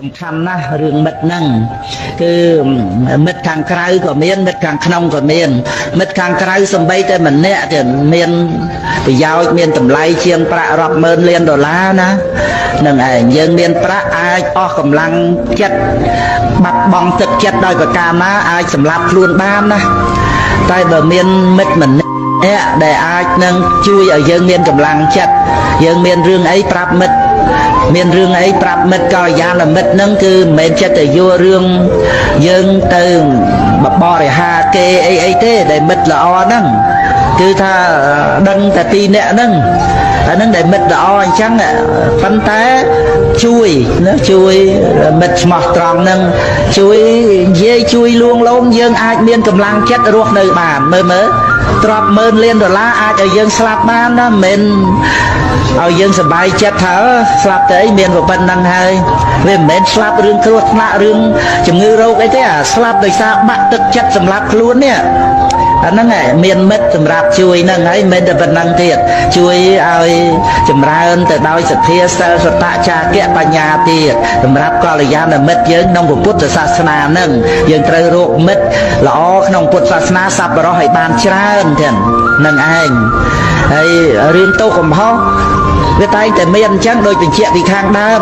សំខាន់ណាស់រឿងមិត្តហ្នឹងគឺមិត្តខាងក្រៅក៏មានមិត្តខាងក្នុងក៏មានមិត្តខាងក្រៅសំបីតែម្នាក់ទៀតមានប្រយោជន៍មានតម្លៃជាងប្រាក់រាប់ម៉ឺនលានដុល្លារណានឹងឯងយើងមានប្រាក់អាចអស់កម្លាំងចិត្តបាត់បង់ទឹកចិត្តដោយប្រការណាអាចសម្លាប់ខ្លួនបានណាតែបើមានមិត្តម្នាក់ដែលអាចនឹងជួយឲ្យយើងមានកម្លាំងចិត្តយើងមានរឿងអីប្រាប់មិត្តមានរឿងអីប្រាប់មិត្តកល្យាណមិត្តហ្នឹងគឺមិនមែនចិត្តទៅយករឿងយើងទៅបរិហាគេអីទេដែលមិត្តល្អហ្នឹងគឺថាដឹងតែពីរនាក់ហ្នឹងអាហ្នឹងដែលមិត្តល្អអញ្ចឹងប៉ុន្តែជួយណាជួយមិត្តស្មោះត្រង់ហ្នឹងជួយនិយាយជួយលួងលោមយើងអាចមានកម្លាំងចិត្តរស់នៅបានមើលទ្រព្យម៉ឺនលានដុល្លារអាចឲ្យយើងស្លាប់បានណាមិនឲ្យយើងសប្បាយចិត្តថាស្លាប់ទៅអីមានប៉ុណ្្នឹងហើយវាមិនមែនស្លាប់រឿងគ្រោះថ្នាក់រឿងជំងឺរោគអីទេអាស្លាប់ដោយសារបាក់ទឹកចិត្តសម្រាប់ខ្លួននេះអាហ្នឹងឯងមានមិត្តសម្រាប់ជួយហ្នឹងហើយមិនតែប៉ុណ្្នឹងទៀតជួយឲ្យចម្រើនទៅដោយសទ្ធាសិលសតៈចាគៈបញ្ញាទៀតសម្រាប់កល្យាណមិត្តយើងក្នុងពុទ្ធសាសនាហ្នឹងយើងត្រូវរកមិត្តល្អក្នុងពុទ្ធសាសនាសប្បុរសឲ្យបានច្រើនទៀតហ្នឹងឯងហើយរឿងទោសកំហុសវាតែងតែមានអញ្ចឹងដោយបញ្ជាក់ពីខាងដើម